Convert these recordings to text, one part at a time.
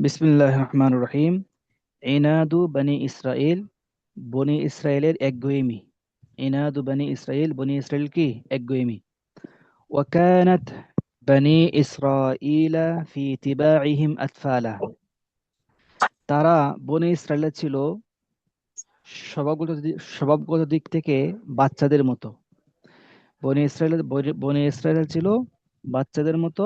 বিসমিল্লাহির রহমানির রহিম। ইনাদু বনি ইসরাইল, বনি ইসরাইলের একগুঁয়েমি। ইনাদু বনি ইসরাইল, বনি ইসরাইল কি একগুঁয়েমি। ওয়াকানাত বনি ইসরাইলা ফি তিবাইহিম আতফালা, তারা বনি ইসরাইল ছিল স্বভাবগত দিক থেকে বাচ্চাদের মতো। বনি ইসরাইল ছিল বাচ্চাদের মতো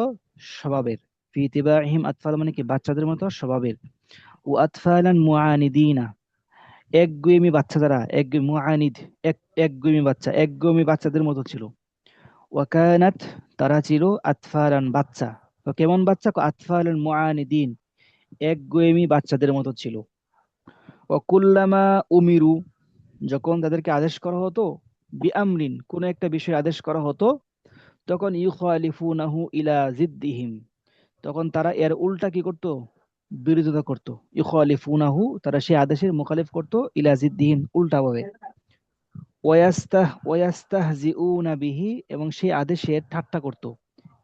স্বভাবের। ফি তিবাইহিম আতফালা মানে কি বাচ্চাদের মতো স্বভাবের। ও আতফালান মুআনিদিনা, একগুঁয়েমি বাচ্চা, যারা মুআনিদ, একগুঁয়েমি বাচ্চা, একগুঁয়েমি বাচ্চাদের মতো ছিল। ওয়াকানাত, তারা ছিল আতফালান বাচ্চা। তো কেমন বাচ্চা? আতফালান মুআনিদিন, একগুঁয়েমি বাচ্চাদের মতো ছিল। ওয়াকুল্লামা উমিরু, যখন তাদেরকে আদেশ করা হতো, বিআমরিন, কোন একটা বিষয়ে আদেশ করা হতো, তখন ইউখালিফুনাহু ইলা জিদ্দিহিম, তখন তারা এর উল্টা কি করত? বিরোধিতা করত। ইউখালিফুনাহু, তারা সেই আদেশের মুখালিফ করত, ইলা জিদ্দিহিম, উল্টা ভাবে। ওয়াস্তাহজিউনা বিহি, এবং সেই আদেশের ঠাট্টা করত।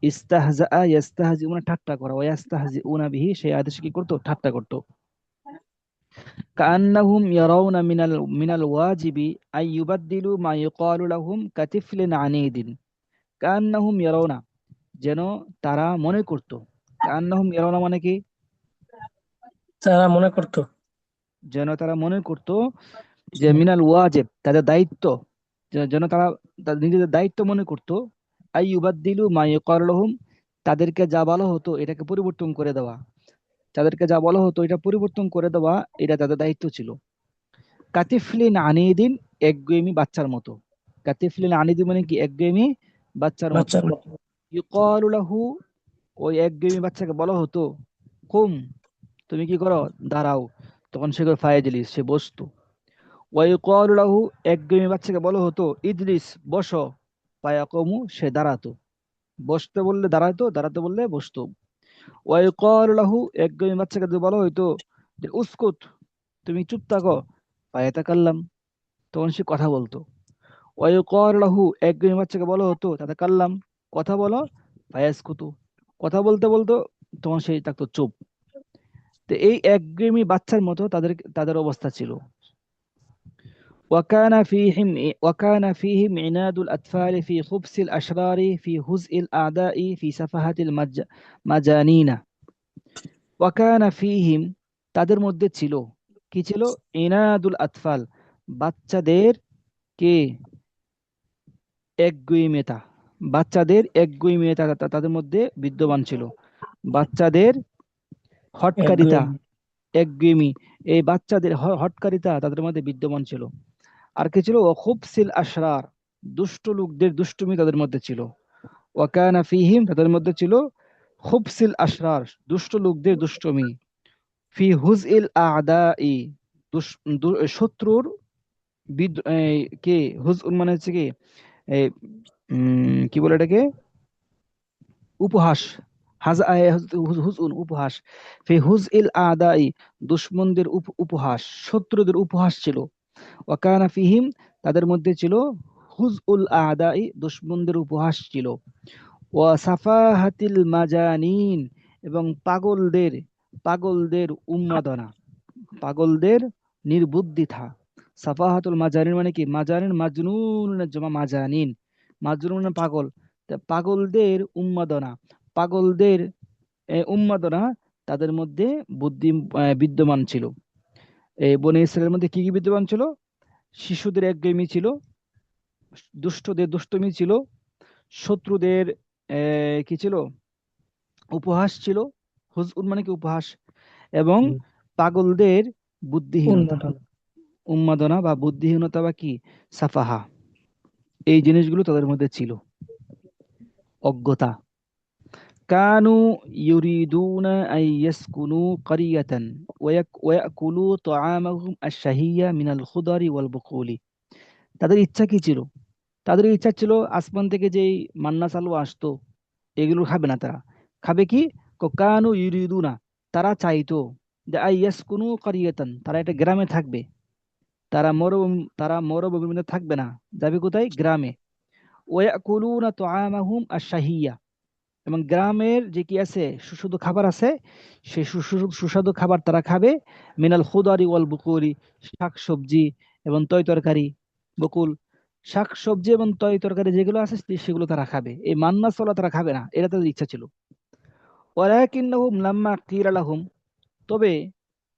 ইস্তাহজা ইয়াস্তাহজিউনা, ঠাট্টা করা, ওয়াস্তাহজিউনা বিহি, সেই আদেশ কি করত? ঠাট্টা করত। কান্নাহুম ইয়ারাউনা মিনাল মিনাল ওয়াজিবি আই ইউবাদদিলু মা ইউকালু লাহুম কাতিফলিন আনিদিন। কান্নাহুম ইয়ারাউনা, যেন তারা মনে করত। কান্নাহুম ইয়ারাউনা মানে কি? তারা মনে করতো। যেন তারা মনে করত যে মিনাল ওয়াজিব, তাদের দায়িত্ব, যেন তারা তাদের নিজেদের দায়িত্ব মনে করত। আই ইউবাদদিলু মা ইউকালু লাহুম, তাদেরকে যা বলা হতো এটাকে পরিবর্তন করে দেওয়া। তাদেরকে যা বলা হতো এটা পরিবর্তন করে দেওয়া, এটা তাদের দায়িত্ব ছিল। কাতিফলিন আনিদিন, একগুঁয়েমি বাচ্চার মতো। কাতিফলিন আনিদিন মানে কি? একগুঁয়েমি বাচ্চার মতো। বাচ্চার মতো। ইউকালু লাহু, ওই একগুঁয়েমি বাচ্চাকে বলা হতো, কুম, তুমি কি করো? দাঁড়াও। তখন সে করে ফায়াজলিস, সে বসতো। ওয়াইকালু লাহু, একগুঁয়েমি বাচ্চাকে বলা হতো, ইজলিস, বসো। ফায়াকুমু, সে দাঁড়াতো। বসতে বললে দাঁড়াতো, দাঁড়াতে বললে বসতো। ওয়াইকালু লাহু, একগুঁয়েমি বাচ্চাকে যদি বলা হইতো যে উসকুত, তুমি চুপ থাকো। ফায়াতাকাল্লাম, তখন সে কথা বলতো। ওয়াইকালু লাহু, একগুঁয়েমি বাচ্চাকে বলা হতো তাতাকাল্লাম, কথা বলো। ফায়াসকুতু, কথা বলতে বলতো, তখন সে থাকতো চুপ। তো এই একগুঁয়েমি বাচ্চার মতো তাদের তাদের অবস্থা ছিল। وكان فيهم عناد الأطفال في خبث الأشرار في هزء الأعداء في سفهة المجانين. ওয়াকানা ফিহিম, তাদের মধ্যে ছিল, কি ছিল? ইনাদুল আতফাল, বাচ্চাদের কে একগুঁয়েমিতা, বাচ্চাদের একগুঁয়েমিতা তাদের মধ্যে বিদ্যমান ছিল। বাচ্চাদের হঠকারিতা, একগুঁয়েমি। একগুঁয়েমি, এই বাচ্চাদের হঠকারিতা তাদের মধ্যে বিদ্যমান ছিল। আর কি ছিল? খুবসিল আশরার, দুষ্ট লোকদের দুষ্টুমি তাদের মধ্যে ছিল। ওয়াকানা ফিহিম, তাদের মধ্যে ছিল খুবসিল আশরার, দুষ্ট লোকদের দুষ্টুমি। ফি হুজইল আদাই, শত্রুর কি হুজ মানে হচ্ছে কি, এই কি বলে এটাকে, উপহাস। হুজউন, উপহাস। ফি হুজইল আদাই, দুশমনদের উপহাস, শত্রুদের উপহাস ছিল। ওয়াকানা ফিহিম, তাদের মধ্যে ছিল হুজউল আদাই, দুশমনদের উপহাস ছিল। ওয়া সাফাহাতিল মাজানিন, এবং পাগলদের, পাগলদের উন্মাদনা, পাগলদের নির্বুদ্ধিতা। সাফাহাতুল মাজানিন মানে কি? মাজানিন মাজনুনের জমা মাজানিন, মাজনুন মানে পাগল। তা পাগলদের উন্মাদনা, পাগলদের উন্মাদনা তাদের মধ্যে বুদ্ধি বিদ্যমান ছিল। এই বনে ইসরায়েলের মধ্যে কি কি বিদ্যমান ছিল? শিশুদের একগুঁয়েমি ছিল, দুষ্টদের দুষ্টমি ছিল, শত্রুদের কি ছিল? উপহাস ছিল। হুজউন মানে কি? উপহাস। এবং হুম। পাগলদের বুদ্ধিহীনতা, উন্মাদনা। উন্মাদনা বা বুদ্ধিহীনতা বা কি, সাফাহা, এই জিনিসগুলো তাদের মধ্যে ছিল, অজ্ঞতা। কানু ইউরিদুনা আন ইয়াসকুনু কারিয়াতান ওয়ায়াকুলু তাআমাহুম আশ-শাহিয়্যা মিনাল খুদারি ওয়াল বুকুলি। তাদের ইচ্ছা কি ছিল? তাদের ইচ্ছা ছিল আসমান থেকে যেই মান্না চালু আসতো, এগুলো খাবে না তারা। খাবে কি? কানু ইউরিদুনা, তারা চাইতো যে আইয়াসকুনু কারিয়াতান, তারা একটা গ্রামে থাকবে। তারা মরুভূমির মধ্যে থাকবে না, যাবে কোথায়? গ্রামে। ওয়াকুলুনা তুআমাহুম আশ-শাহিয়্যা, এবং গ্রামের যে কি আছে সুস্বাদু খাবার আছে, সেই সুস্বাদু খাবার তারা খাবে। মিনাল খুদারি ওয়াল বুকুরি, শাক সবজি এবং তয় তরকারি। বকুল, শাক সবজি এবং তয় তরকারি যেগুলো আছে সেগুলো তারা খাবে। এই মান্না ছোলা তারা খাবে না, এটা তাদের ইচ্ছা ছিল। ওয়ালাকিন্নাহুম লাম্মা কিলা লাহুম, তবে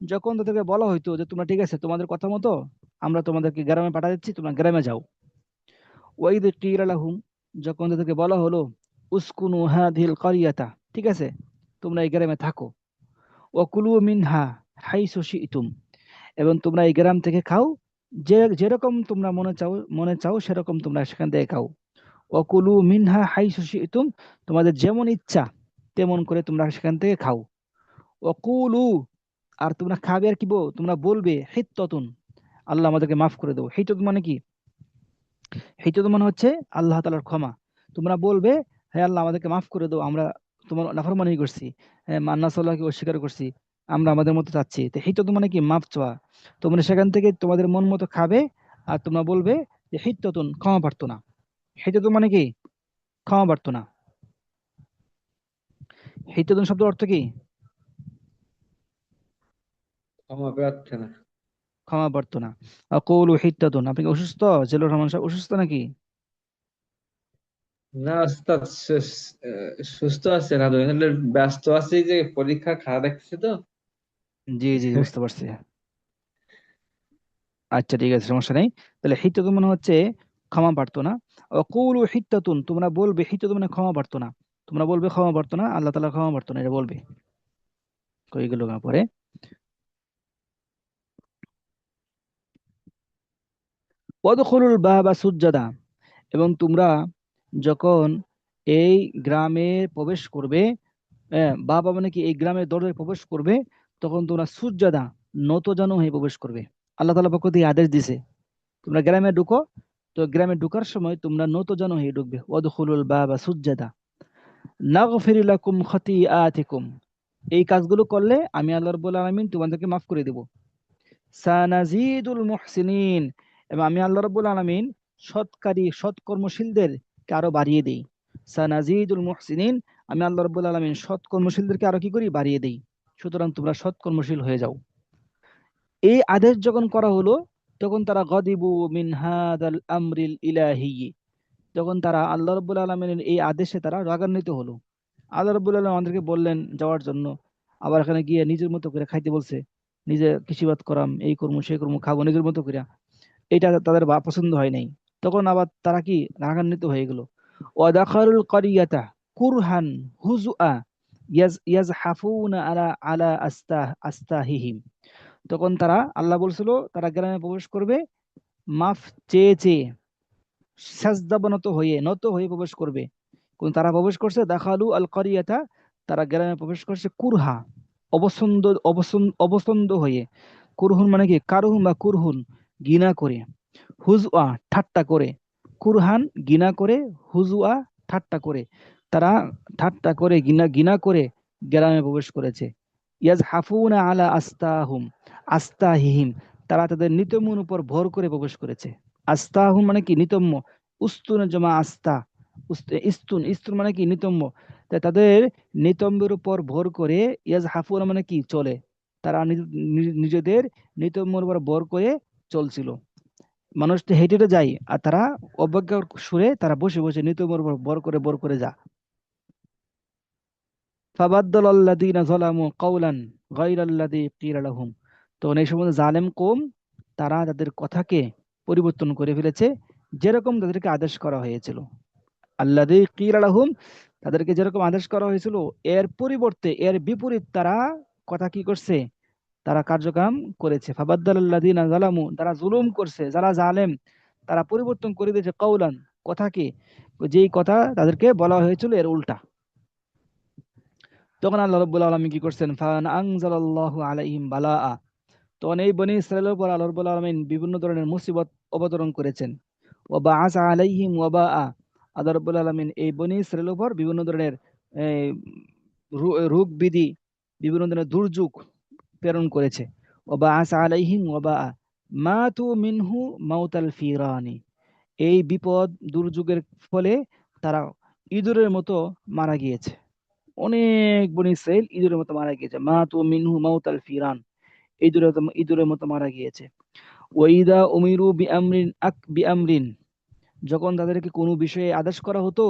যখন তাদেরকে বলা হইতো যে তোমরা ঠিক আছে, তোমাদের কথা মতো আমরা তোমাদেরকে গ্রামে পাঠা দিচ্ছি, তোমরা গ্রামে যাও। ওয়াইদ কিলা লাহুম, যখন তাদেরকে বলা হলো উসকুনু হাদিল কারিয়াতা, ঠিক আছে তোমরা এই গ্রামে থাকো। ওয়াকুলু মিনহা হাইসু শিইতুম, এবং তোমরা এই গ্রাম থেকে খাও, যে যেরকম তোমরা মনে চাও সেরকম তোমরা সেখান থেকে খাও। ওয়াকুলু মিনহা হাইসু শিইতুম, তোমাদের যেমন ইচ্ছা তেমন করে তোমরা সেখান থেকে খাও। ওয়াকুলু, আর তোমরা খাবে আর কি তোমরা বলবে হিত্তাতুন, আল্লাহ আমাদেরকে মাফ করে দেবো। হিত্তাত মানে কি? হিত্তাত মানে হচ্ছে আল্লাহ তাআলার ক্ষমা। তোমরা বলবে, হে আল্লাহ আমাদেরকে মাফ করে দাও, আমরা তোমার নাফরমানি করছি, হ্যাঁ মান্না সাল্লাহকে অস্বীকার করছি, আমরা আমাদের মতো চাচ্ছি। তো হিত্তাত মানে কি? মাফ চাওয়া। তোমরা সেখান থেকে তোমাদের মন মতো খাবে, আর তোমরা বলবে যে হিত্তাতুন, ক্ষমা প্রার্থনা। হিত্তাত মানে কি? ক্ষমা প্রার্থনা। হিত্তাতুন শব্দের অর্থ কি? ক্ষমা প্রার্থনা। ক্ষমা প্রার্থনা। আকুলু হিত্তাতুন। আপনি কি অসুস্থ? জিল্লুর রহমান সাহেব অসুস্থ নাকি? না ওস্তাদ, সুস্থ আছে না তো, আসলে ব্যস্ত আছি, যে পরীক্ষা খারাপ দেখতেছে তো। জি জি, বুঝতে পারছি। আচ্ছা ঠিক আছে, সমস্যা নেই। তাহলে হিত্তাতুন মানে হচ্ছে ক্ষমা প্রার্থনা। অকুলু হিত্তাতুন, তোমরা বলবে, হিত্তাতুন মানে ক্ষমা প্রার্থনা। তোমরা বলবে ক্ষমা প্রার্থনা, আল্লাহ তাআলা ক্ষমা প্রার্থনা, এটা বলবে। কই গেল না পরে? ওয়াদখুলুল বাবা সুজ্জাদা, এবং তোমরা যখন এই গ্রামে প্রবেশ করবে, হ্যাঁ বাবা মানে কি, এই গ্রামের দরজায় প্রবেশ করবে, তখন তোমরা সুজ্জাদা, নতজানু হয়ে প্রবেশ করবে। আল্লাহ তাআলা পক্ষ থেকে আদেশ দিছে তোমরা গ্রামে ঢুকো, তো গ্রামে ঢুকার সময় তোমরা নতজানু হয়ে ঢুকবে। ওয়াদখুলুল বাবা সুজ্জাদা নাগফির লাকুম খাতিআতিকুম, এই কাজগুলো করলে আমি আল্লাহ রাব্বুল আলামিন তোমাদেরকে মাফ করে দেব। সানাজিদুল মুহসিনিন, এবং আমি আল্লাহ রাব্বুল আলামিন সৎকর্মশীলদেরকে আরো বাড়িয়ে দেই। সানাজিদুল মুহসিনিন, আমি আল্লাহ রাব্বুল আলামিন সৎকর্মশীলদেরকে আরো কি করি? বাড়িয়ে দেই। সুতরাং তোমরা সৎকর্মশীল হয়ে যাও। এই আদেশ যখন করা হলো, তখন তারা গদিবু মিন হাদাল আমরিল ইলাহি, যখন তারা আল্লাহ রাব্বুল আলামিনের এই আদেশে তারা রাগান্বিত হলো। আল্লাহ রাব্বুল আলামিন আমাদেরকে বললেন যাওয়ার জন্য, আবার এখানে গিয়ে নিজের মতো করে খাইতে বলছে, নিজে কৃষিবাদ করাম, এই করবো সেই করবো, খাবো নিজের মতো করে। এটা তাদের পছন্দ হয় নাই। তখন আবার তারা কি রাগান্বিত হয়ে গেল। ওয়াদাখালুল কারিয়াতা কুরহান হুজুআ ইয়াজহাফুনা আলা আলা আস্তাহিহিম, তখন তারা, আল্লাহ বলছিল তারা গ্রামে প্রবেশ করবে মাফ চেয়ে চেয়ে, সাজদাবনত হয়ে, নত হয়ে প্রবেশ করবে। কোন তারা প্রবেশ করছে দাখালু আল কারিয়াতা, তারা গ্রামে প্রবেশ করছে কুরহা, অবসন্দ অবসন্দ হয়ে। কুরহুন মানে কি? কারহুন বা কুরহুন, ঘৃণা করে। হুজুয়া, ঠাট্টা করে। কুরহান, ঘৃণা করে। হুজুয়া, ঠাট্টা করে। তারা ঠাট্টা করে, ঘৃণা ঘৃণা করে গ্রামে প্রবেশ করেছে। ইয়াজ হাফুনা আলা আস্তাহুম আস্তাহিহিম, তারা তাদের নিতম্বর উপর ভর করে প্রবেশ করেছে। আস্তাহুম মানে কি? নিতম্ব। উস্তুনের জমা আস্তা, ইস্তুন, ইস্তুন মানে কি? নিতম্ব। তাই তাদের নিতম্বের উপর ভর করে, ইয়াজ হাফুনা মানে কি? চলে। তারা নিজেদের নিতম্বের উপর ভর করে চলছিল। মানুষ তো হেঁটে হেঁটে যায়, আর তারা অবজ্ঞার সুরে তারা বসে বসে নিতম্বের উপর ভর করে যা। ফাবাদ্দালাল্লাযীনা যালামু কাওলান গায়রাল্লাযী কিলা লাহুম, তখন এই সময় জালেম কওম তারা তাদের কথাকে পরিবর্তন করে ফেলেছে, যেরকম তাদেরকে আদেশ করা হয়েছিল। আল্লাযী কিলা লাহুম, তাদেরকে যেরকম আদেশ করা হয়েছিল এর পরিবর্তে, এর বিপরীত তারা কথা কি করছে? তারা কার্যক্রম করেছে। ফাবাদ্দালাল্লাযীনা যালামু, তারা জুলুম করছে, যারা জালেম তারা পরিবর্তন করে দিয়েছে কাওলান, কথাকে, যেই কথা তাদেরকে বলা হয়েছিল এর উল্টা। তখন আল্লাহ রাব্বুল আলামিন কি করছেন? ফান আনজালাল্লাহু আলাইহিম বালাআ, তখন এই বনী ইসরাঈলের উপর আল্লাহ রাব্বুল আলামিন বিভিন্ন ধরনের মুসিবত অবতরণ করেছেন। ওয়া বাআসা আলাইহিম ওয়াবাআ, আল্লাহ রাব্বুল আলামিন এই বনী ইসরাঈলের উপর বিভিন্ন ধরনের এই, রোগ বিধি, বিভিন্ন ধরনের দুর্যোগ প্রেরণ করেছে। ওয়া বাআসা আলাইহিম ওয়াবাআ মাতু মিনহু মাউতাল ফিরানি, এই বিপদ দুর্যোগের ফলে তারা ইঁদুরের মতো মারা গিয়েছে। অনেক বনি ইসরাইল ইঁদুরের মতো মারা গিয়েছে। মা তু মিনহু মাউতাল ফিরান, ইঁদুরের মতো মারা গিয়েছে। ওয়াইদা উমিরু বিআমরিন, যখন তাদেরকে কোনো বিষয়ে আদেশ করা হতো,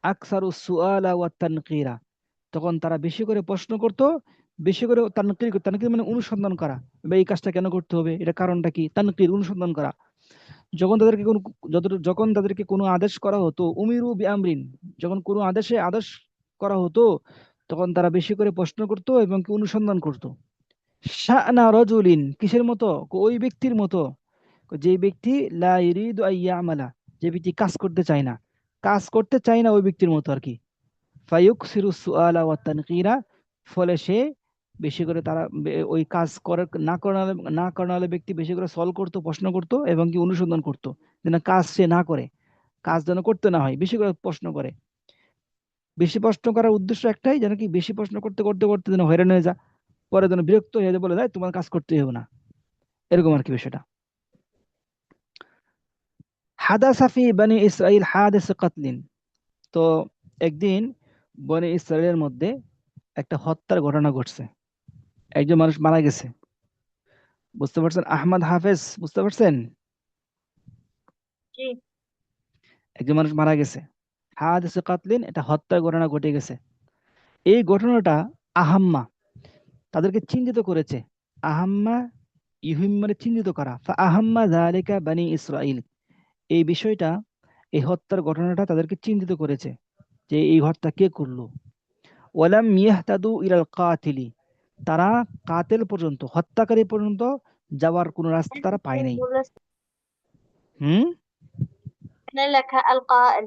আকসারু সুআলা ওয়া তানকিরা, তখন তারা বেশি করে প্রশ্ন করত, বেশি করে তানকির, তানকির মানে অনুসন্ধান করা, বা এই কাজটা কেন করতে হবে, এটা কারণটা কি, তানকির অনুসন্ধান করা। যখন তাদেরকে কোনো যখন তাদেরকে কোনো আদেশ করা হতো, উমিরু বিআমরিন, যখন কোনো আদেশ করা হতো, তখন তারা বেশি করে প্রশ্ন করত এবং কি অনুসন্ধান করত। শাআনা রাজুলিন, কিসের মতো, ওই ব্যক্তির মতো, যে ব্যক্তি লা ইরিদু আইয়ামালা, যে ব্যক্তি কাজ করতে চায় না ওই ব্যক্তির মতো আর কি। ফায়ুকসিরু সুআলা ওয়া তানকিরা, ফলে সে বেশি করে তারা ওই কাজ করে না করালে ব্যক্তি বেশি করে সলভ করতো, প্রশ্ন করতো এবং কি অনুসন্ধান করতো, যেন কাজ সে না করে, কাজ যেন করতে না হয়, বেশি করে প্রশ্ন করে। বেশি প্রশ্ন করার উদ্দেশ্য একটাই, যেন কি বেশি প্রশ্ন করতে করতে করতে যেন হয়রান হয়ে যায়, পরে যেন বিরক্ত হয়ে যায়, বলে দেয় তোমার কাজ করতেই হবে না, এরকম আর কি বিষয়টা। হাদাসা ফি বনি ইসরাইল হাদিস কাতলিন, তো একদিন বনি ইসরায়েলের মধ্যে একটা হত্যার ঘটনা ঘটছে, একজন মানুষ মারা গেছে। বুঝতে পারছেন আহমদ হাফেজ, বুঝতে পারছেন? জি। একজন মানুষ মারা গেছে, হাদিস কাতলিন, এটা হত্যার ঘটনা ঘটে গেছে। এই ঘটনাটা আহাম্মা তাদেরকে চিন্তিত করেছে। আহাম্মা, ইহুম মানে চিন্তিত করা, আহাম্মা যালিকা বানি ইসরাইল, এই বিষয়টা, এই হত্যার ঘটনাটা তাদেরকে চিন্তিত করেছে, যে এই হত্যা কে করলো। ওয়ালাম ইয়াহতাদু ইলাল কাতিলি, তারা কাতেল পর্যন্ত, হত্যাকারী পর্যন্ত যাওয়ার কোনো রাস্তা তারা পায় নাই। হুম, أنا لك القائل.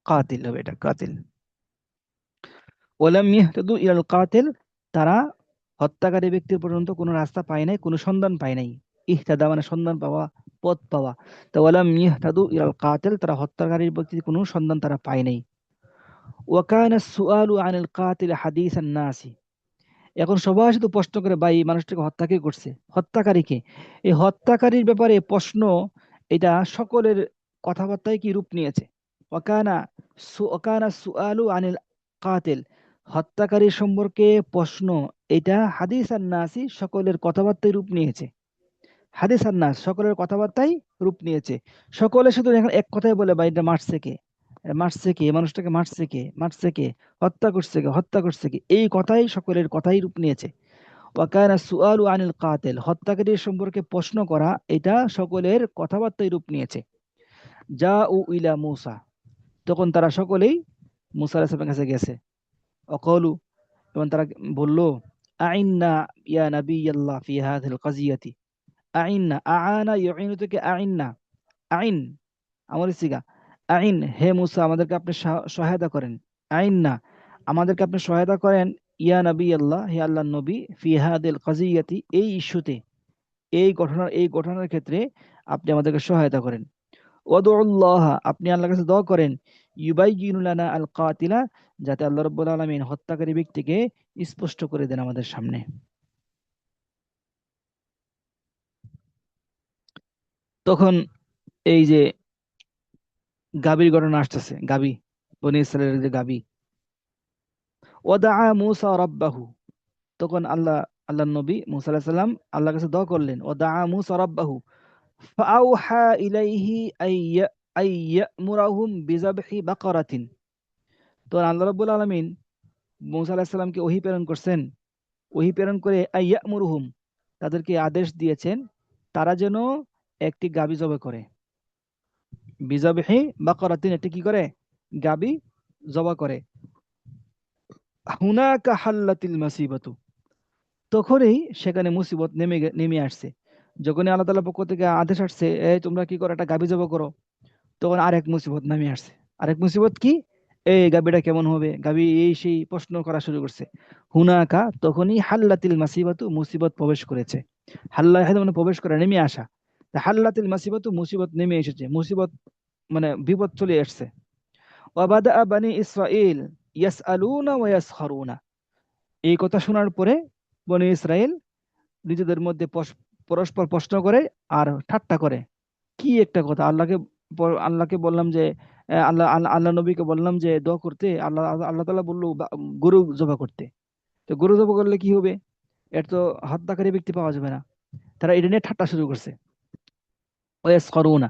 কাতিল হবে এটা, কাতিল। ওয়ালাম ইয়াহতাদু ইলাল কাতিল, তারা হত্যাকারী ব্যক্তির পর্যন্ত কোনো রাস্তা পায় নাই, কোনো সন্ধান পায় নাই। ইহতাদা মানে সন্ধান পাওয়া, পথ পাওয়া। তো ওয়ালাম ইয়াহতাদু ইলাল কাতিল, তারা হত্যাকারীর ব্যক্তির কোনো সন্ধান তারা পায় নাই। ওয়াকানা সুআলু আনিল কাতিল হাদিসান নাসি, এখন সবাই শুধু প্রশ্ন করে, ভাই এই মানুষটাকে হত্যা কে করছে, হত্যাকারীকে। এই হত্যাকারীর ব্যাপারে প্রশ্ন, এটা সকলের কথাবার্তায় কি রূপ নিয়েছে। ওয়াকানা ওয়াকানা সুআলু আনিল কাতিল, হত্যাকারী সম্পর্কে প্রশ্ন, এটা হাদিস আর নাসি, সকলের কথাবার্তায় রূপ নিয়েছে। হাদিস আর নাস, সকলের কথাবার্তায় রূপ নিয়েছে। সকলে শুধু এখন এক কথাই বলে, ভাই এটা মারছে কে, মারছে কে, এই মানুষটাকে মারছে কে, মারছে কে, হত্যা করছে কে, হত্যা করছে কে, এই কথাই সকলের কথাই রূপ নিয়েছে। ওয়াকানা সুআলু আনিল কাতিল, হত্যাকারীর সম্পর্কে প্রশ্ন করা, এটা সকলের কথাবার্তায় রূপ নিয়েছে। জাউ ইলা মূসা, তখন তারা সকলেই মূসা আলাইহিস সালামের কাছে গেছে। অকলু, এবং তারা বলল, আইন্না ইয়া নাবিয়াল্লাহ ফি হাযিল কাজিয়াতি। আইন্না, আআনা ইউইনু থেকে আইন্না, আইন আমর সিগা, আইন, হে মূসা আমাদেরকে আপনি সহায়তা করেন। আইন্না, আমাদেরকে আপনি সহায়তা করেন। ইয়া নবী আল্লাহ, হে আল্লাহর নবী, ফি হাদিল কাজিয়াতি, এই ইস্যুতে, এই ঘটনার ক্ষেত্রে আপনি আমাদেরকে সহায়তা করেন। ওয়াদুল্লাহ, আপনি আল্লাহর কাছে দোয়া করেন। ইউবাইয়িনু লানা আল কাতিলা, যাতে আল্লাহ রাব্বুল আলামিন হত্যাকারী ব্যক্তিকে স্পষ্ট করে দেন আমাদের সামনে। তখন এই যে গাভীর ঘটনা আসতেছে, গাভী, বনী ইসরায়েলের যে গাভী। ওয়াদা মূসা রাব্বাহু, তখন আল্লাহ নবী মুসা আলাইহিস সালাম আল্লাহর কাছে দোয়া করলেন। ওয়াদা মূসা রাব্বাহু ফাআউহা ইলাইহি আইয়ামুরাহুম বিযাবহি বাকারাতিন, তো আল্লাহ রাব্বুল আলামিন মুসা আলাইহিস সালামকে ওহী প্রেরণ করছেন। ওহী প্রেরণ করে আইয়ামুরুহুম, তাদেরকে আদেশ দিয়েছেন, তারা যেন একটি গাভী জবাই করে। বিযাবহি বাকারাতিন, একটি কি করে, গাভী জবাই করে। হুনাকা হাল্লাতিল মাসিবাতু, তখনই সেখানে মুসিবত নেমে আসছে। যখনই আল্লাহ তাআলার পক্ষ থেকে আদেশ আসছে, এই তোমরা কি করো, একটা গাভী জবাই করো, তখন আরেক মুসিবত নামে আসছে। আরেক মুসিবত কি, এই গাভীটা কেমন হবে, গাভী এই সেই প্রশ্ন করা শুরু করছে। হুনাকা, তখনই হাল্লাতিল মাসিবাতু, মুসিবত প্রবেশ করেছে। হাল্লা মানে প্রবেশ করা, নেমে আসা। তা হাল্লাতিল মাসিবাতু, মুসিবত নেমে এসেছে, মুসিবত মানে বিপদ চলে আসছে। ওয়াবাদা বানি ইসরাইল ইয়াসআলুনা ওয়া ইয়াসখারুনা, এই কথা শোনার পরে বনি ইসরাইল নিজেদের মধ্যে পরস্পর প্রশ্ন করে আর ঠাট্টা করে। কি একটা কথা, আল্লাহকে আল্লাহকে বললাম যে আল্লাহ নবীকে বললাম যে দোয়া করতে, আল্লাহ আল্লাহ তাআলা বললো গরু জবাই করতে। তো গরু জবাই করলে কি হবে? এর তো হত্যাকারী ব্যক্তি পাওয়া যাবে না। তারা এটা নিয়ে ঠাট্টা শুরু করছে। ওয়াসখরুনা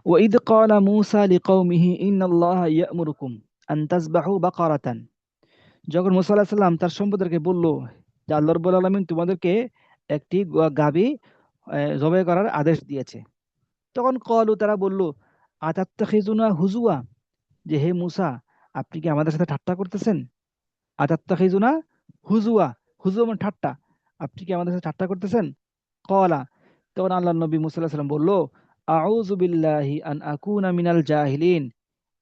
ওয়াইদ ক্বালা মূসা লিকওমিহি ইন্নাল্লাহা ইয়া'মুরুকুম আন তাযবাহু বাকারাতান। যখন মুসা আলাইহিস সালাম তার সম্প্রদায়কে বলল যে আল্লাহ রাব্বুল আলামিন তোমাদেরকে একটি গাভী জবাই করার আদেশ দিয়েছে, তখন ক্বালু তারা বলল আতাত্তাখিজুনা হুজুয়া, যে হে মুসা, আপনি কি আমাদের সাথে ঠাট্টা করতেছেন? আতাত্তাখিজুনা হুজুয়া, হুজুয়া মানে ঠাট্টা, আপনি কি আমাদের সাথে ঠাট্টা করতেছেন? ক্বালা, তখন আল্লাহ নবী মুসা আলাইহিস সালাম বলল আউযু বিল্লাহি আন আকুনা মিনাল জাহিলিন,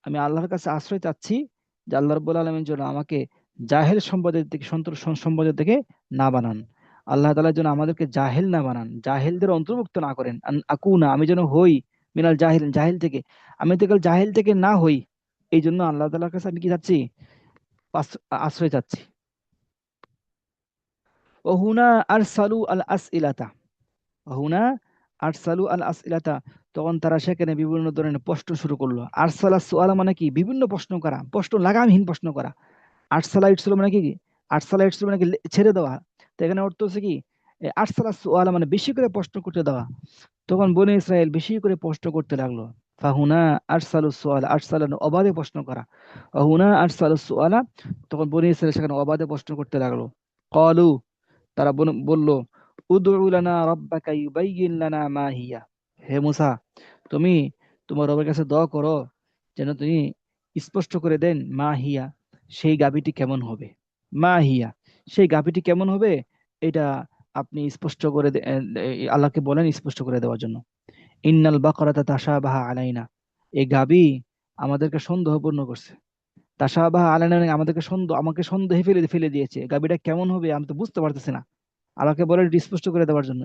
আমি আল্লাহর কাছে আশ্রয় চাচ্ছি যে আল্লাহ রাব্বুল আলামিন যেন আমাকে জাহেল সম্প্রদায়ের থেকে না বানান। আল্লাহ তাআলা যেন আমাদেরকে জাহেল না বানান, জাহেলদের অন্তর্ভুক্ত না করেন। আন আকুনা, আমি যেন হই মিনাল জাহিলিন, জাহেল থেকে, আমি তো কাল জাহেল থেকে না হই। এই জন্য আল্লাহ তাআলার কাছে আমি কি চাচ্ছি? আশ্রয় চাচ্ছি। ও হুনা আরসালু আল আসইলাতা, হুনা আরসালু আল আসইলাতা, তখন তারা সেখানে বিভিন্ন ধরনের প্রশ্ন শুরু করলো। আরসালা সুআলা মানে কি? বিভিন্ন প্রশ্ন করা, প্রশ্ন লাগামহীন প্রশ্ন করা। আরসালা ইরসালু মানে কি? আরসালা ইরসালু মানে কি? ছেড়ে দেওয়া। তো এখানে অর্থ হচ্ছে কি, আরসালা সুআলা মানে বেশি করে প্রশ্ন করতে দেওয়া। তখন বনি ইসরাইল বেশি করে প্রশ্ন করতে লাগলো। ফাহুনা আরসালু সুআলা, আরসালা অবাধে প্রশ্ন করা, হুনা আরসালু সুআলা, তখন বনি ইসরাইল সেখানে অবাধে প্রশ্ন করতে লাগলো। ক্বালু, তারা বলল উদউ লানা রাব্বাকা ইউবাইয়িন লানা মা হিয়া, হে মুসা, তুমি তোমার রবের কাছে দোয়া করো যেন তিনি স্পষ্ট করে দেন মা হিয়া, সেই গাভীটি কেমন হবে। মা হিয়া, সেই গাভীটি কেমন হবে, এটা আপনি স্পষ্ট করে আল্লাহকে বলেন স্পষ্ট করে দেওয়ার জন্য। ইন্নাল বাকারাতা তাশাবাহা আলাইনা, এই গাভী আমাদেরকে সন্দেহপূর্ণ করছে। তাশাবাহা আলাইনা মানে আমাকে সন্দেহে ফেলে ফেলে দিয়েছে, গাভীটা কেমন হবে আমি তো বুঝতে পারতেছি না। আল্লাহকে বলে এটি স্পষ্ট করে দেওয়ার জন্য,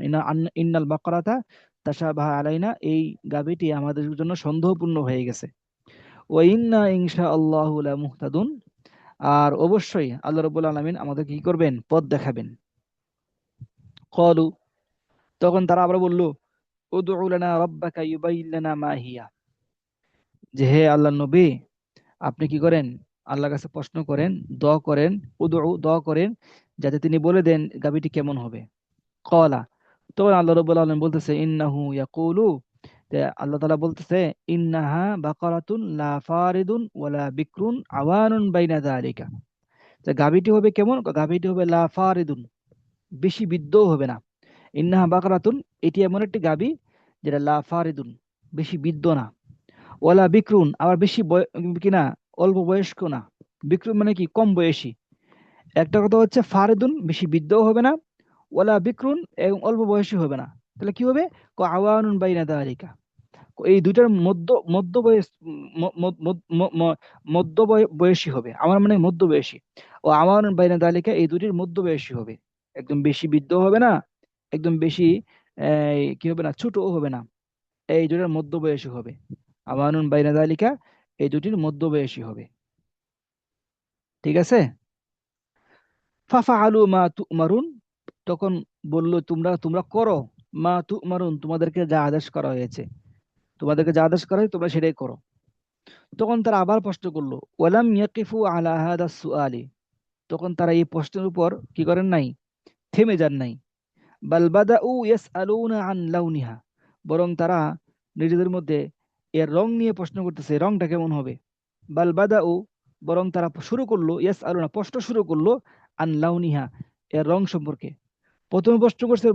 ইন্নাল বাকারাতা তাশাবাহা আলাইনা, এই গাভীটি আমাদের জন্য সন্দেহপূর্ণ হয়ে গেছে। ওয়া ইন্না ইনশাআল্লাহু লামুহতাদুন, আর অবশ্যই আল্লাহ রাব্বুল আলামিন আমাদের কি করবেন? পথ দেখাবেন। ক্বালু, তখন তারা আবার বলল উদউ লানা রাব্বাকা ইউবাইয়িন লানা মা হিয়া, যে হে আল্লাহর নবী, আপনি কি করেন? আল্লাহর কাছে প্রশ্ন করেন, দোয়া করেন, দোয়া করেন যাতে তিনি বলে দেন গাভীটি কেমন হবে। ক্বালা, তখন আল্লাহ রাব্বুল আলামিন বলতেছে ইন্নাহু ইয়াকুলু, যে আল্লাহ তাআলা বলতেছে ইন্নাহা বাকারাতুন লা ফারিদুন ওয়ালা বিকরুন আওয়ানুন বাইনা যালিকা, যে গাভীটি হবে কেমন? গাভীটি হবে লা ফারিদুন, বেশি বৃদ্ধও হবে না। ইন্নাহা বাকারাতুন, এটি এমন একটি গাভী যেটা লা ফারিদুন, বেশি বৃদ্ধ না। ওয়ালা বিকরুন, আবার বেশি কিনা অল্প বয়স্ক না। বিকরুন মানে কি? কম বয়সী। একটা কথা হচ্ছে ফারিদুন বেশি বৃদ্ধও হবে না, ওয়ালা বিকরুন এবং অল্প বয়সী হবে না। তাহলে কি হবে? আওয়ানুন বাইনা যালিকা, এই দুইটার মধ্য বয়স, ম- ম- ম- ম- ম- বয়সী হবে। আমার মানে মধ্য বয়সী। ও আমার বাইনা দালিকা, এই দুটির মধ্য বয়সী হবে। একদম বেশি বৃদ্ধ হবে না, একদম বেশি কি হবে না, ছোটও হবে না। এই দুটার মধ্য বয়সী হবে। আমানুন বাইনা দালিকা, এই দুটির মধ্য বয়সী হবে। ঠিক আছে? ফাফা আলু মা তুমারুন, তখন বলল তোমরা তোমরা করো, মা তুমারুন, তোমাদেরকে যা আদেশ করা হয়েছে, তোমাদেরকে যা আদেশ করা হয়েছে তোমরা সেটাই করো। তখন তারা আবার প্রশ্ন করলো ওয়ালাম ইয়াকিফু আলা হাদা সুআলি, তখন তারা এই প্রশ্নের উপর কি করেন নাই? থেমে যান নাই। বাল বাদাউ ইয়াসআলুনা আন লাউনিহা, বরং তারা নিজেদের মধ্যে এর রং নিয়ে প্রশ্ন করতেছে, রংটা কেমন হবে। বাল বাদাউ, বরং তারা শুরু করলো, ইয়াসআলুনা প্রশ্ন শুরু করলো, আন লাউনিহা, এর রং সম্পর্কে। প্রথমে প্রশ্ন করছে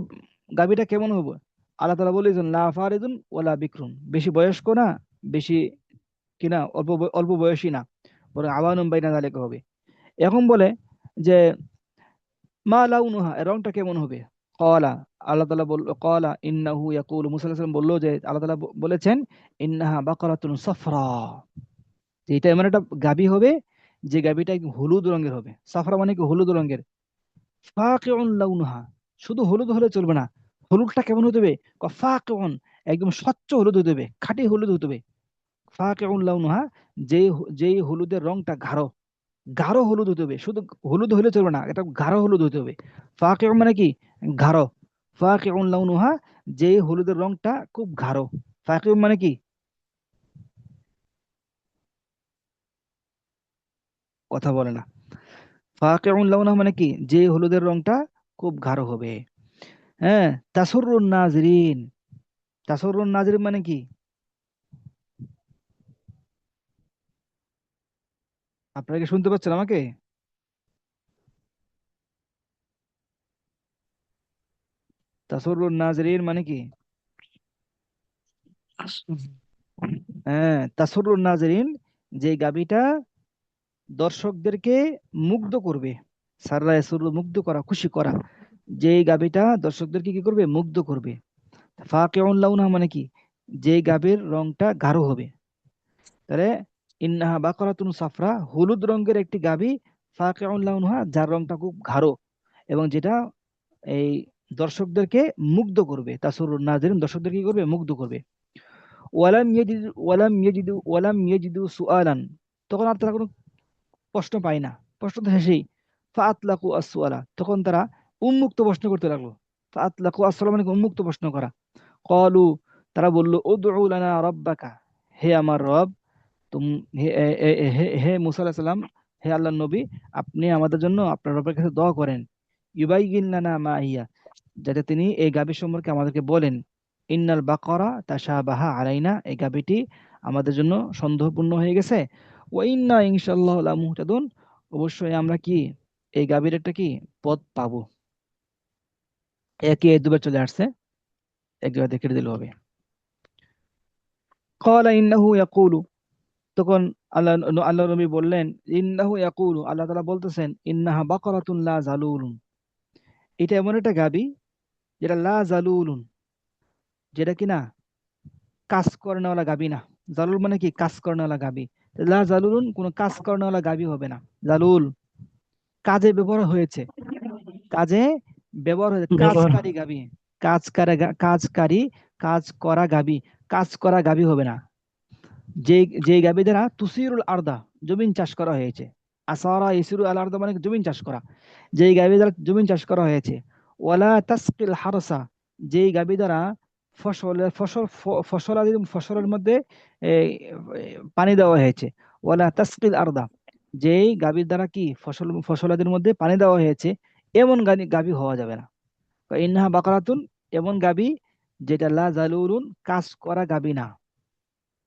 গাভীটা কেমন হবে। আল্লাহ তাআলা বলেছেন লা ফারিদুন ওয়ালা বিকরুন, বেশি বয়স্ক না, বেশি কিনা অল্প বয়সী না, বরং আওয়ানুম বাইনা যালিকা হবে। এখন বলে যে মা লাউনুহা, এর রংটা কেমন হবে। ক্বালা, আল্লাহ তাআলা বলল ক্বালা ইন্নাহু ইয়াকুলু, মুসা আলাইহিস সালাম বলল যে আল্লাহ তাআলা বলেছেন ইন্নাহা বাকারাতুন সাফরা, যে এটা এমন একটা গাভী হবে যে গাভীটা একদম হলুদ রঙের হবে। সাফরা মানে কি? হলুদ রঙের। ফাকিউন লাউনুহা, শুধু হলুদ হলে চলবে না, হলুদটা কেমন হতে হবে? ফাকিউন, একদম স্বচ্ছ হলুদ হতে হবে, খাঁটি হলুদ হতে হবে। ফাকিউন লাউনুহা, যেই হলুদের রংটা গাঢ়, গাঢ় হলুদ হতে হবে। শুধু হলুদ হলে চলবে না, এটা গাঢ় হলুদ হতে হবে। ফাকিউ মানে কি? গাঢ়। ফাকিউন লাউনুহা, যে হলুদের রংটা খুব গাঢ়। ফাকিউ মানে কি? কথা বলে না। ফাকিউন লাউনা মানে কি, যে হলুদের রংটা খুব গাঢ় হবে। হ্যাঁ, তাসুরুন নাজরিন, তাসুরুন নাজরিন মানে কি? আপনারা কি শুনতে পাচ্ছেন আমাকে? তাসুরুন নাজরিন মানে কি? হ্যাঁ, তাসুরুন নাজরিন, যে গাবিটা দর্শকদেরকে মুগ্ধ করবে। সাররা ইয়াসুরু, মুগ্ধ করা, খুশি করা। যে গাবিটা দর্শকদেরকে কি করবে? মুগ্ধ করবে। ফাকিউন লাউনা মানে কি, যে গাবির রংটা গাঢ় হবে। তাহলে ইন্নাহা বাকারাতুন সাফরা, হলুদ রঙের একটি গাবি, ফাকিউন লাউনহা, যার রংটা খুব গাঢ় এবং যেটা এই দর্শকদেরকে মুগ্ধ করবে। তাসুরুন নাজিরিন, দর্শকদের কি করবে? মুগ্ধ করবে। ওয়ালাম ইয়াজিদু সুআলান, তখন আর তারা কোনো প্রশ্ন পায় না, প্রশ্ন তো শেষেই। ফাআতলাকু আসসুআলা, তখন তারা উন্মুক্ত প্রশ্ন করতে লাগলো। ফাআতলাকু আসসালাম মানে কি? উন্মুক্ত প্রশ্ন করা। ক্বালু, তারা বলল, উদউ লানা রাব্বাকা, হে আমার রব, তুম হে এ- এ- এ- হে হে মুসা আলাইহিস সালাম, হে আল্লাহর নবী, আপনি আমাদের জন্য আপনার রবের কাছে দোয়া করেন। ইউবাইয়িন লানা মা হিয়া, যাতে তিনি এই গাভী সম্পর্কে আমাদেরকে বলেন। ইন্নাল বাকারা তাশাবাহা আলাইনা, এই গাভীটি আমাদের জন্য সন্দেহপূর্ণ হয়ে গেছে। ওয়া ইন্না ইনশাআল্লাহ লা মুহতাদুন, অবশ্যই আমরা কি এই গাভীর একটা কি পথ পাবো। একই এই দুবার চলে আসছে, এক জায়গা থেকে কেটে দিলে হবে। ক্বালা ইন্নাহু ইয়াকুলু, তখন আল্লাহ নবী বললেন, ইন্নাহু ইয়াকুলু, আল্লাহ তাআলা বলতেছেন, ইন্নাহা বাকারাতুন লা জালুলুন, এটা এমন একটা গাভী যেটা লা জালুলুন, যেটা কিনা কাজ করেনওয়ালা গাভী না। জালুল মানে কি? কাজ করেনওয়ালা গাভী। লা জালুলুন, কোনো কাজ করেনওয়ালা গাভী হবে না। জালুল কাজে ব্যবহার হয়েছে, কাজে ব্যবহার হয়েছে, ব্যবহার। কাজকারী গাভী। কাজকারী, কাজ করা গাভী, কাজ করা গাভী হবে না। যে যে গাভী দ্বারা তুসিরুল আরদা, জমিন চাষ করা হয়েছে। আসারা ইসিরু আল আরদা মানে জমিন চাষ করা, যেই গাভী দ্বারা জমিন চাষ করা হয়েছে। ওয়ালা তাসকিল হারসা, যেই গাভী দ্বারা ফসলের মধ্যে এই, পানি দেওয়া হয়েছে। ওয়ালা তাসকিল আরদা, যেই গাভীর দ্বারা কি ফসলাদির মধ্যে পানি দেওয়া হয়েছে, এমন গাভী হওয়া যাবে না। ইন্নাহা বাকারাতুন, এমন গাভী যেটা লা জালুলুন, কাজ করা গাভী না।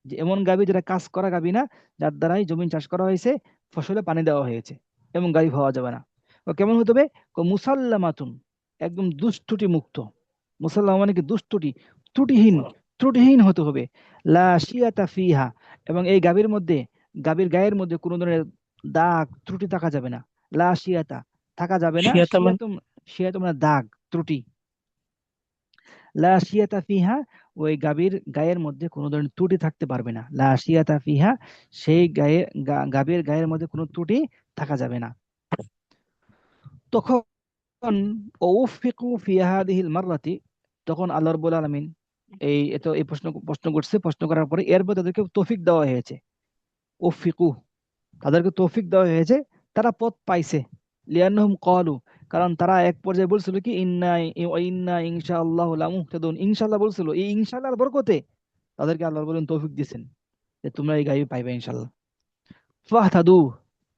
যে এমন গাভী যেটা কাজ করা গাভী না, যার দ্বারাই জমিন চাষ করা হয়েছে, ফসলে পানি দেওয়া হয়েছে, এমন গাভী হওয়া যাবে না। কেমন হতে হবে? মুসাল্লামাতুন, একদম দুষ্টুটি মুক্ত। মুসাল্লামা মানে কি? দুষ্টুটি, ত্রুটিহীন, ত্রুটিহীন হতে হবে। লা শিয়াতা ফিহা, এবং এই গাভীর মধ্যে, গাভীর গায়ের মধ্যে কোনো ধরনের দাগ ত্রুটি থাকা যাবে না। লা শিয়াতা, থাকা যাবে না। শিয়াতা মানে শিয়াতুম, শিয়াতুম মানে দাগ, ত্রুটি। লা শিয়াতা ফিহা, ওই গাভীর গায়ের মধ্যে কোনো ধরনের ত্রুটি থাকতে পারবে না। লা শিয়াতা ফিহা, সেই গাভীর গায়ের মধ্যে কোনো ত্রুটি থাকা যাবে না। তখন ওউফিকু ফি হাদিহিল মাররাতি, তখন আল্লাহ রাব্বুল আলামিন এই প্রশ্ন প্রশ্ন করছে, প্রশ্ন করার পরে এরপর তাদেরকে তৌফিক দেওয়া হয়েছে। উফিকু, তাদেরকে তৌফিক দেওয়া হয়েছে, তারা পথ পাইছে। লিয়ান্নাহুম ক্বালু, কারণ তারা এক পর্যায়ে বলছিল কি, ইন্না ইনশাআল্লাহু লা মুহতাদুন, ইনশাআল্লাহ বলছিল, এই ইনশাআল্লাহর বরকতে তাদেরকে আল্লাহ বলেন তৌফিক দিয়েছেন যে তোমরা এই গাড়ি পাইবে ইনশাআল্লাহ। ফাহতাদু,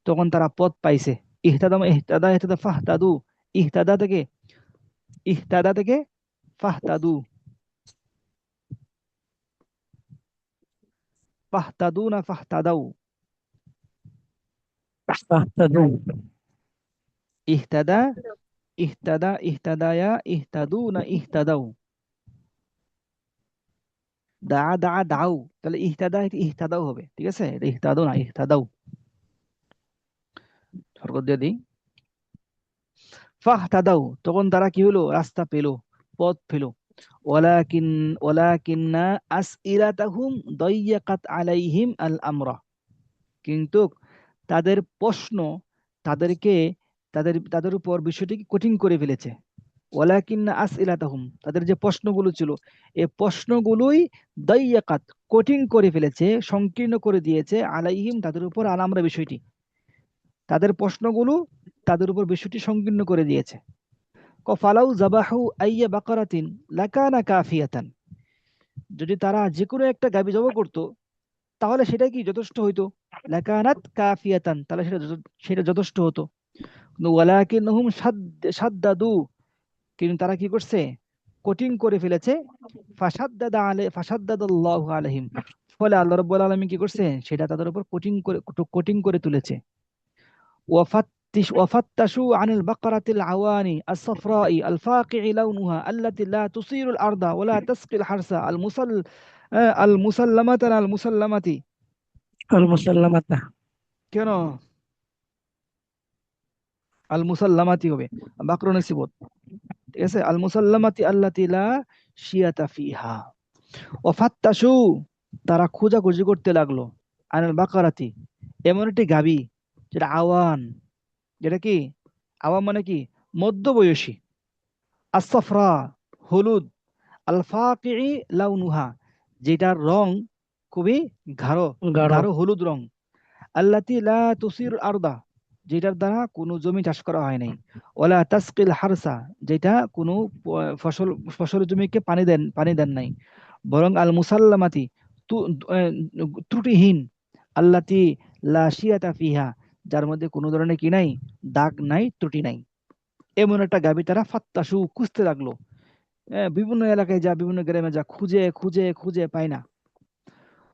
তখন তারা পথ পাইছে। ইহতাদা ফাহতাদু, ইহতাদা থেকে, ইহতাদা থেকে ফাহতাদু, ফাহতাদু না ফাহতাদাউ? তাহতাদু। ইহতাদা, ইহতাদায়া, ইহতাদু না ইহতাদাউ? দাউ, তাহলে ইহতাদাউ হবে, ঠিক আছে? এটা ইহতাদু না, ইহতাদাউ। হরকত দিয়ে দিই। ফাহতাদাউ, তখন তারা কি হলো? রাস্তা পেল, পথ পেল। ওয়ালাকিন ওয়ালাকিন্না আসইলাতাহুম দাইয়াকাত আলাইহিম আল আমরা, কিন্তু তাদের প্রশ্ন তাদেরকে, তাদের উপর বিষয়টিকে কঠিন করে ফেলেছে। ওয়ালাকিন্না আসইলাতাহুম, তাদের যে প্রশ্নগুলো ছিল, এই প্রশ্নগুলোই দাইয়াকাত, কঠিন করে ফেলেছে, সংকীর্ণ করে দিয়েছে, আলাইহিম, তাদের উপর, আল আমরা, বিষয়টি, তাদের প্রশ্নগুলো তাদের উপর বিষয়টি সংকীর্ণ করে দিয়েছে। ফালাউ জাবাহু আইয়া বাকারাতিন লাকানা কাফিয়াতান, যদি তারা যে কোনো একটা গাভী জবাই করত, তাহলে সেটা কি যথেষ্ট হইতো? লাকানাত কাফিয়াতান, তাহলে সেটা যথেষ্ট হতো। কিন্তু ওয়ালাকিন্নাহুম সাদ্দাদু, কিন্তু তারা কি করছে? কঠিন করে ফেলেছে। ফাসাদ্দাদাল্লাহু আলাইহিম, ফলে আল্লাহ রাব্বুল আলামিন কি করছে? সেটা তাদের উপর কঠিন করে তুলেছে। وفتشوا عن البقرة العواني الصفراء الفاقع لونها التي لا تصير الأرض ولا تسقي الحرث المسلمة আল মুসাল্লামাতা। কেন আল মুসাল্লামাতি হবে? বাকরুন সিবত, ঠিক আছে? আল মুসাল্লামাতি আল্লাতি লা শিয়াতা ফিহা। ওয়াফাত্তাশু, তারা খোঁজাখুঁজি করতে লাগলো। আনাল বাকারাতি, এমন একটি গাবি যেটা আওয়ান, যেটা কি আওয়াম মানে কি? মধ্যবয়সী। আসফরা, হলুদ। আল ফাকিই লাউনুহা, যেটার রং খুবই গাঢ়, গাঢ়। গাঢ় হলুদ রং। আল্লাতি লা তুসির আরদা, যেটার দ্বারা কোনো জমি চাষ করা হয় নাই। ওয়ালা তাসকিল হারসা, যেটা কোনো ফসল ফসল জমিকে পানি দেন নাই। বরং আল মুসাল্লামাতি, তু- আহ, ত্রুটিহীন। আল্লাতি লা শিয়াতা ফিহা, যার মধ্যে কোনো ধরনের কি নাই? দাগ নাই, ত্রুটি নাই। এমন একটা গাভী তারা ফাত্তাসু, খুঁজতে লাগলো। বিভিন্ন এলাকায় যা, বিভিন্ন গ্রামে যা, খুঁজে খুঁজে খুঁজে পায় না।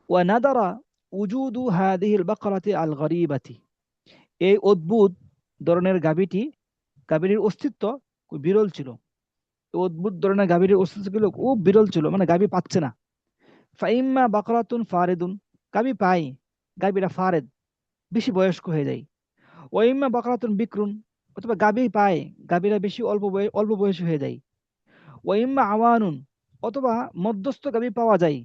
ওয়া নাদারা উজুদু হাদিহিল বাকরাতি আল গরিবাতি, এই অদ্ভুত ধরনের গাভীটির অস্তিত্ব খুব বিরল ছিল। এই অদ্ভুত ধরনের গাভীটির অস্তিত্ব ছিল খুব বিরল ছিল, মানে গাভী পাচ্ছে না। ফাইম্মা বাকরাতুন ফারেদুন, গাভী পাই, গাভীরা ফারেদ, বেশি বয়স্ক হয়ে যায়। ওয়াইম্মা বাকরাতুন বিক্রুন, অথবা গাভী পায়, গাভীরা বেশি অল্প বয়সী হয়ে যায়। ওয়াইম্মা আওয়ানুন, অথবা মধ্যস্থ গাভী পাওয়া যায়।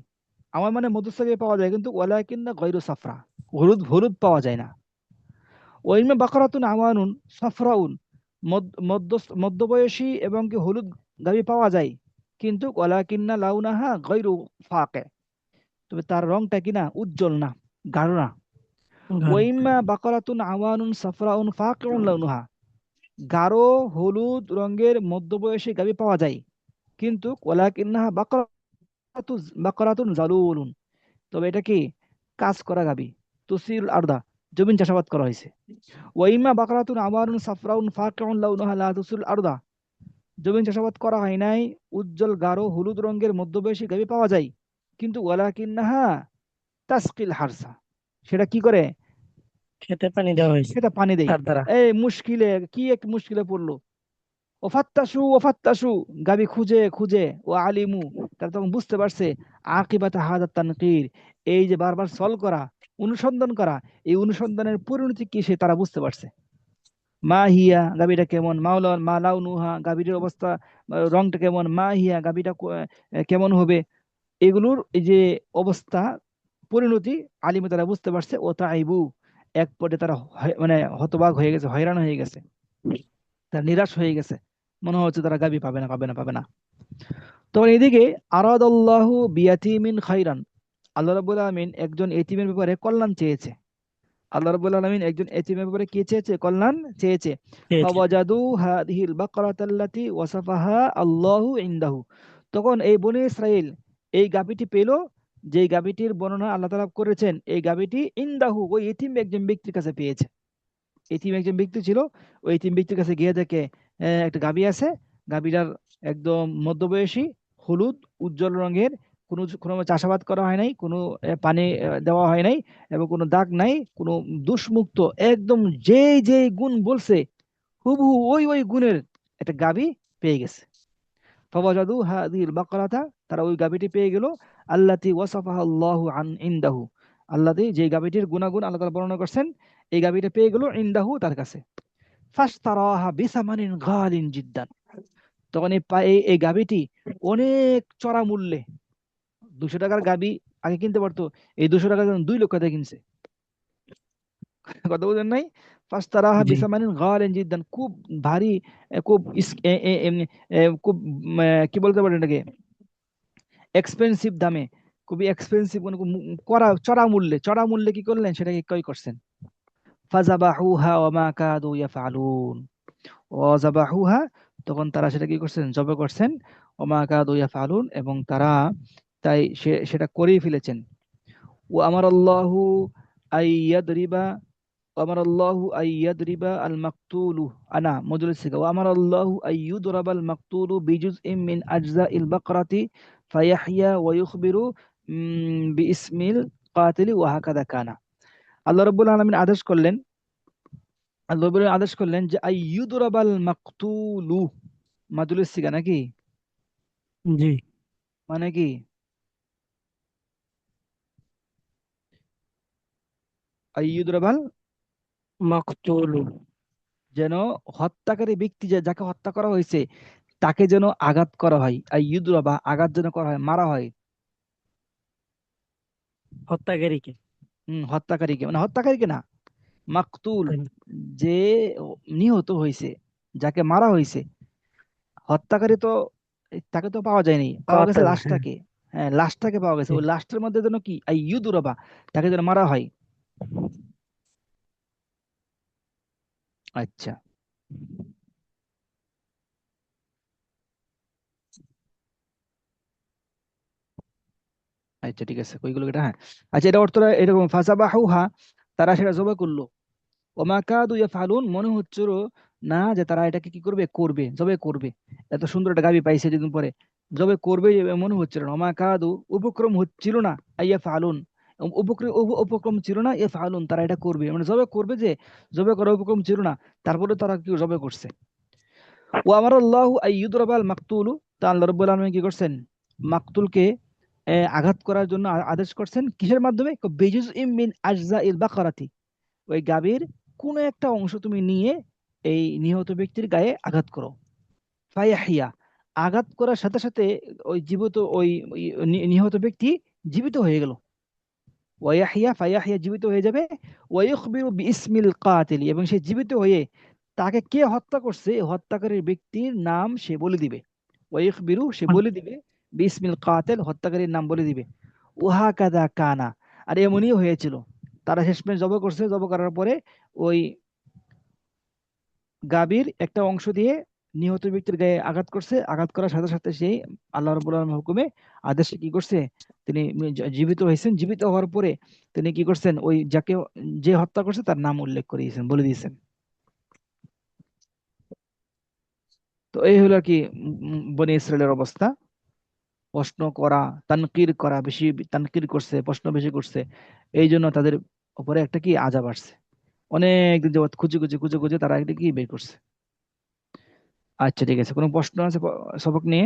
আমার মানে মধ্যস্থ গাভী পাওয়া যায়, কিন্তু ওয়ালাকিন্না গৈরু সাফরা, হলুদ হলুদ পাওয়া যায় না। ওয়াইম্মা বাকরাতুন আওয়ানুন সাফরাউন, মধ্যবয়সী এবং কি হলুদ গাভী পাওয়া যায়, কিন্তু ওয়ালাকিন্না লাউনাহা গৈরু ফাকে, তবে তার রংটা কিনা উজ্জ্বল না, গাঢ় না। গাঢ়। ওয়াইম্মা বাকরাতুন আওয়ানুন সাফরাউন ফাকিউন লাউনুহা, গাঢ় হলুদ রঙের মধ্যবয়সী গাভী পাওয়া যায়, কিন্তু ওয়ালাকিন্নাহা বাকরাতুন জালুলুন, তবে এটা কি? কাজ করা গাভী। তুসিল আরদা, জমিন চাষাবাদ করা হয়েছে। ওয়াইম্মা বাকরাতুন আওয়ানুন সাফরাউন ফাকিউন লাউনুহা লা তুসিল আরদা, জমিন চাষাবাদ করা হয় নাই, উজ্জ্বল গাঢ় হলুদ রঙের মধ্যবয়সী গাভী পাওয়া যায়, কিন্তু ওয়ালাকিন্নাহা তাসকিল হারসা, সেটা কি করে? খেতে পানি দেওয়া হয়েছে সেটা পানি দেয়। তার দ্বারা। এই মুশকিলে, কি এক মুশকিলে পড়লো। ওফাত্তাসু, গাবি খুঁজে খুঁজে, ও আলিমু, তারা তখন বুঝতে পারছে, আকিবাতা হাদাত তানকির, এই যে বারবার সলভ করা, অনুসন্ধান করা, এই অনুসন্ধানের পরিণতি কি সে তারা বুঝতে পারছে। মা হিয়া, গাবিটা কেমন? মাওলান মা লাউনুহা, গাবিটার অবস্থা, রংটা কেমন? মা হিয়া, গাবিটা কেমন হবে? এগুলোর এই যে অবস্থা, পরিণতি আলিমে তারা বুঝতে পারছে। ও তাইবু, এক পর্যায়ে তারা মানে হতবাক হয়ে গেছে, হয়রান হয়ে গেছে, তারা নিরাশ হয়ে গেছে। মনে হচ্ছে তারা গাবি পাবে না, পাবে না, পাবে না। তখন এদিকে আরাদাল্লাহু বিয়াতিমিন খাইরান, আল্লাহ রাব্বুল আলামিন একজন এতিমের ব্যাপারে কল্যাণ চেয়েছে। আল্লাহ রাব্বুল আলামিন একজন এতিমের ব্যাপারে কি চেয়েছে? কল্যাণ চেয়েছে। পেয়েছে। ফাওয়াজাদু হাদিহিল বাকরাতাল্লাতি ওয়াসাফাহা আল্লাহু ইনদাহু, তখন এই বনি ইসরাইল এই গাভীটি পেল, যে গাভীটির বর্ণনা আল্লাহ তাআলা করেছেন, এই গাভীটি ইনদাহু, ওই এতিম একজন ব্যক্তির কাছে পেয়েছে। এতিম একজন ব্যক্তি ছিল, ওই এতিম ব্যক্তির কাছে গিয়ে দেখে একটা গাভী আছে। গাভীটার একদম মধ্যবয়সী, হলুদ উজ্জ্বল রঙের, কোনো চাষাবাদ করা হয় নাই, কোনো পানি দেওয়া হয় নাই, এবং কোনো দাগ নাই, কোনো দোষমুক্ত, একদম যেই যেই গুণ বলছে হুবহু ওই ওই গুণের একটা গাভী পেয়ে গেছে। ফাওয়াজাদু হাদিল বাকরাতা, তারা ওই গাভীটি পেয়ে গেল। আল্লাতি ওয়াসাফাহা আল্লাহু আন ইনদাহু, আল্লাতি যে গাভীটির গুণাগুণ আল্লাহ তাআলা বর্ণনা করছেন, এই গাভীটা পেয়ে গেল ইনদাহু, তার কাছে। ফাশতারাহা বিসামানিন গালিন জিদ্দান, তখন এই গাভীটি অনেক চড়া মূল্যে, 200 টাকার গাভী আগে কিনতে পারতো, এই 200 টাকা 2 লক্ষ টাকা কিনছে। কথা বুঝেন নাই? ফাশতারাহা জি। বিসামানিন গালিন জিদ্দান, খুব ভারী, খুব খুব কি বলতে পারেন এটাকে, এক্সপেন্সিভ দামে, খুবই এক্সপেন্সিভ, মানে চড়া মূল্যে কি করলেন? সেটাকে ক্রয় করছেন। ফাজাবাহুহা ওয়ামা কাদু ইয়াফআলুন, ওয়াজাবাহুহা, তখন তারা সেটা কি করছেন? জবে করছেন। ওমা কাদু ইয়াফআলুন, এবং তারা তাই সেটা করেই ফেলেছেন। ও আমার আল্লাহু আইয়াদরিবা وأمر الله أن يضرب المقتول أنا مدل السجا وأمر الله أن يضرب المقتول بجزء من أجزاء البقرة فيحيى ويخبر باسم القاتل وهكذا كان আল্লাহ রাব্বুল আলামিন আদেশ করলেন আল্লাহ রাব্বুল আলামিন আদেশ করলেন যে আইয়ুদরাবাল মাকতুলু মাদুলের সিগা নাকি জি। মানে কি আইয়ুদরাবাল মাকতুলু। যেন হত্যাকারী ব্যক্তি যাকে হত্যা করা হয়েছে তাকে যেন আঘাত করা হয় আইয়ুদরাবা আঘাত যেন করা হয় মারা হয় হত্যাকারীকে। হত্যাকারীকে মানে হত্যাকারীকে না মাকতুল তাই না? যে নিহত হয়েছে যাকে মারা হয়েছে হত্যাকারী তো তাকে তো পাওয়া যায়নি পাওয়া গেছে কাতাল, হ্যাঁ। লাশটাকে হ্যাঁ লাশটাকে পাওয়া গেছে জি। ওই লাশটার মধ্যে যেন কি আইয়ুদরাবা তাকে যেন মারা হয় আচ্ছা আচ্ছা ঠিক আছে ওইগুলো এটা হ্যাঁ আচ্ছা এটা অর্থটা এরকম ফাসাবাহুহা তারা সেটা জবাই করলো ওমা কাদু ইয়াফআলুন মনে হচ্ছিল না যে তারা এটাকে কি করবে করবে জবে করবে এত সুন্দর একটা গাবি পাইছে যেদিন পরে জবে করবে মনে হচ্ছিল না ওমা কাদু উপক্রম হচ্ছিল না আইয়া ফালুন উপক্রম ছিল না এ ফালুন তারা এটা করবে মানে জবে করবে যে জবে করার উপক্রম ছিল না তারপরে তারা কি জবে করছে ও আমার আল্লাহ আইয়ুদরাবাল মাকতুলু তা আল্লাহ রাব্বুল আলামিন কি করছেন মাকতুলকে আঘাত করার জন্য আদেশ করছেন কিসের মাধ্যমে বেজুজ ইম মিন আজজাইল বাকারাতি ওই গাভীর কোনো একটা অংশ তুমি নিয়ে এই নিহত ব্যক্তির গায়ে আঘাত করো ফায়াহিয়া আঘাত করার সাথে সাথে ওই জীবিত ওই নিহত ব্যক্তি জীবিত হয়ে গেল ওয়াহিয়া ফায়াহিয়া জীবিত হয়ে যাবে ওয়াইখবিরু বিইসমিল কাতিল এবং সে জীবিত হয়ে তাকে কে হত্যা করছে এই হত্যাকারীর ব্যক্তির নাম সে বলে দিবে ওয়াইখবিরু সে বলে দিবে বিইসমিল কাতিল হত্যাকারীর নাম বলে দিবে উহা কাদা কানা আর এমনই হয়েছিল তারা শেষমেশ জব করছে জব করার পরে ওই গাভীর একটা অংশ দিয়ে নিহত ব্যক্তির গায়ে আঘাত করছে আঘাত করার সাথে সাথে সেই আল্লাহ রাব্বুল আলামিনের হুকুমে আদেশে কি করছে তিনি জীবিত হয়েছেন জীবিত হওয়ার পরে তিনি কি করছেন ওই যাকে যে হত্যা করছে তার নাম উল্লেখ করে দিয়েছেন বলে দিয়েছেন তো এই হলো আর কি বনি ইসরায়েলের অবস্থা প্রশ্ন করা তানকির করা বেশি তানকির করছে প্রশ্ন বেশি করছে এই জন্য তাদের উপরে একটা কি আযাব আসছে অনেক দিন যাবত খুঁজে খুঁজে খুঁজে খুঁজে তারা একটা কি বের করছে আচ্ছা ঠিক আছে কোনো প্রশ্ন আছে সবক নিয়ে